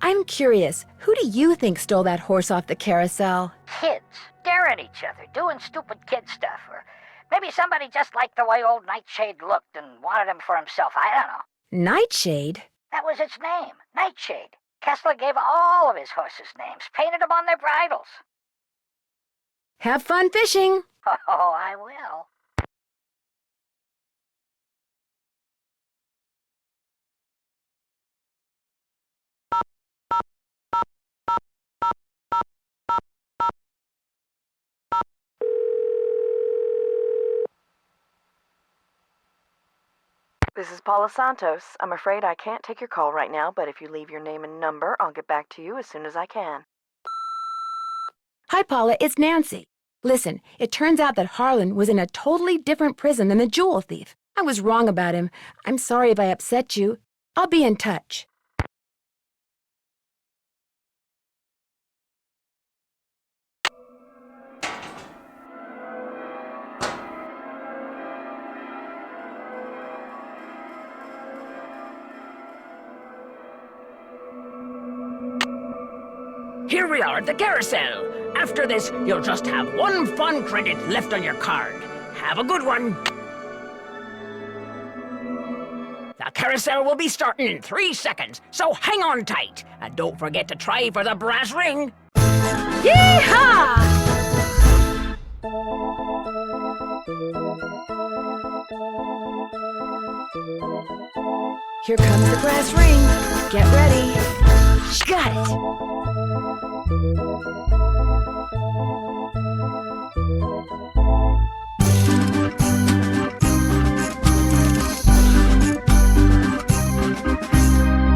I'm curious, who do you think stole that horse off the carousel? Kids. Daring each other, doing stupid kid stuff. Or maybe somebody just liked the way old Nightshade looked and wanted him for himself. I don't know. Nightshade? That was its name, Nightshade. Kessler gave all of his horses names, painted them on their bridles. Have fun fishing. Oh, I will. This is Paula Santos. I'm afraid I can't take your call right now, but if you leave your name and number, I'll get back to you as soon as I can. Hi, Paula, it's Nancy. Listen, it turns out that Harlan was in a totally different prison than the jewel thief. I was wrong about him. I'm sorry if I upset you. I'll be in touch. Here we are at the Carousel. After this, you'll just have one fun credit left on your card. Have a good one. The Carousel will be starting in 3 seconds, so hang on tight. And don't forget to try for the brass ring. Yee-haw! Here comes the brass ring. Get ready. Got it.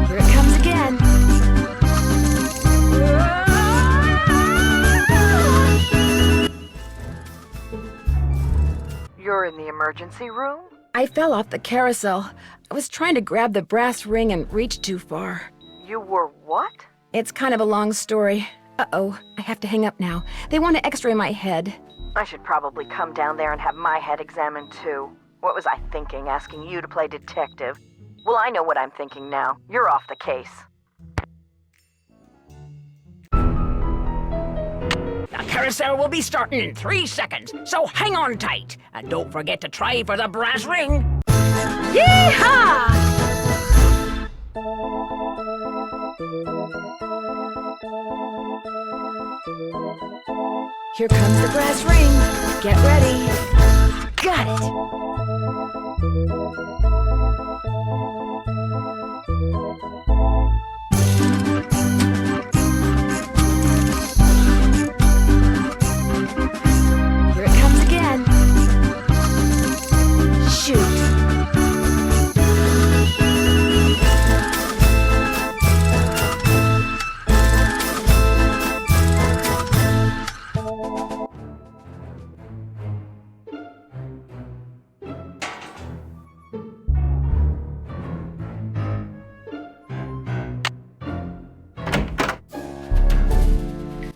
Here it comes again. You're in the emergency room? I fell off the carousel. I was trying to grab the brass ring and reached too far. You were what? It's kind of a long story. Uh-oh, I have to hang up now. They want to x-ray my head. I should probably come down there and have my head examined too. What was I thinking, asking you to play detective? Well, I know what I'm thinking now. You're off the case. The Carousel will be starting in 3 seconds, so hang on tight. And don't forget to try for the brass ring. Yee-haw! Here comes the brass ring. Get ready. Got it. Here it comes again. Shoot.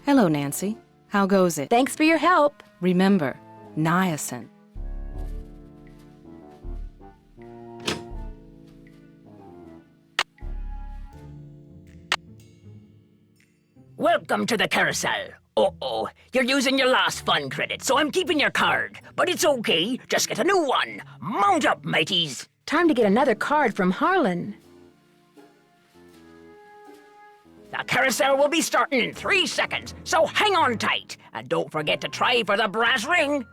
Hello, Nancy. How goes it? Thanks for your help. Remember, niacin. Welcome to the Carousel. Uh-oh, you're using your last fun credit, so I'm keeping your card. But it's okay, just get a new one. Mount up, mateys. Time to get another card from Harlan. The Carousel will be starting in 3 seconds, so hang on tight. And don't forget to try for the brass ring.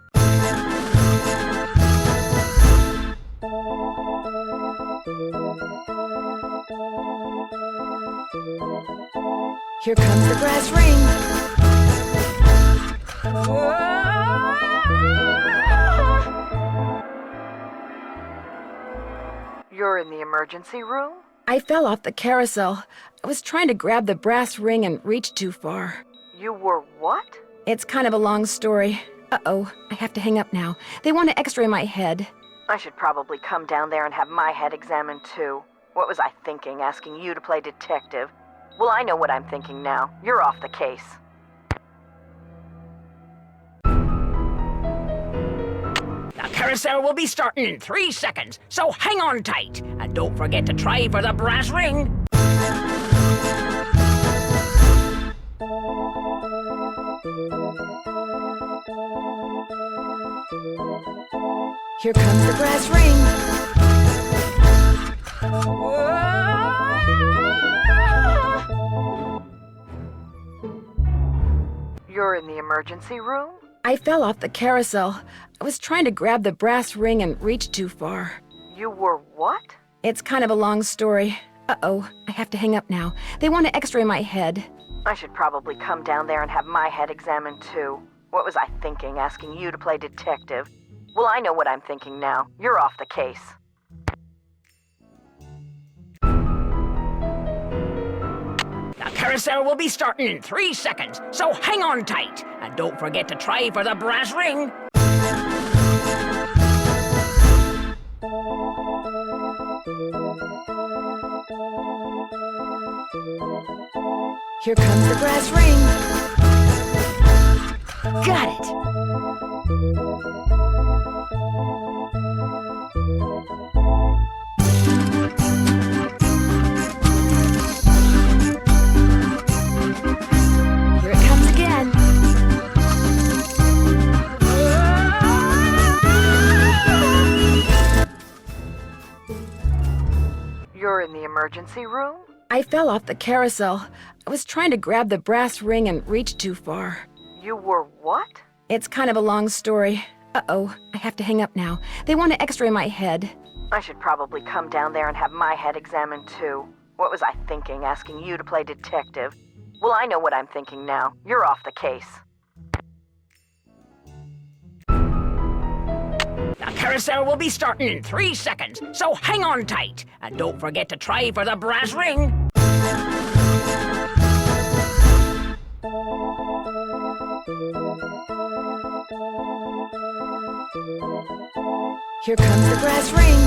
Here comes the brass ring. You're in the emergency room? I fell off the carousel. I was trying to grab the brass ring and reached too far. You were what? It's kind of a long story. Uh-oh, I have to hang up now. They want to x-ray my head. I should probably come down there and have my head examined too. What was I thinking, asking you to play detective? Well, I know what I'm thinking now. You're off the case. The Carousel will be starting in 3 seconds, so hang on tight. And don't forget to try for the brass ring. Here comes the brass ring. You're in the emergency room? I fell off the carousel. I was trying to grab the brass ring and reached too far. You were what? It's kind of a long story. Uh-oh, I have to hang up now. They want to x-ray my head. I should probably come down there and have my head examined too. What was I thinking, asking you to play detective? Well, I know what I'm thinking now. You're off the case. carousel will be starting in 3 seconds, so hang on tight. And don't forget to try for the brass ring. Here comes the brass ring. Got it. Here it comes again. You're in the emergency room? I fell off the carousel. I was trying to grab the brass ring and reached too far. You were what? It's kind of a long story. Uh-oh, I have to hang up now. They want to x-ray my head. I should probably come down there and have my head examined too. What was I thinking, asking you to play detective? Well, I know what I'm thinking now. You're off the case. The carousel will be starting in 3 seconds, so hang on tight. And don't forget to try for the brass ring. Here comes the brass ring.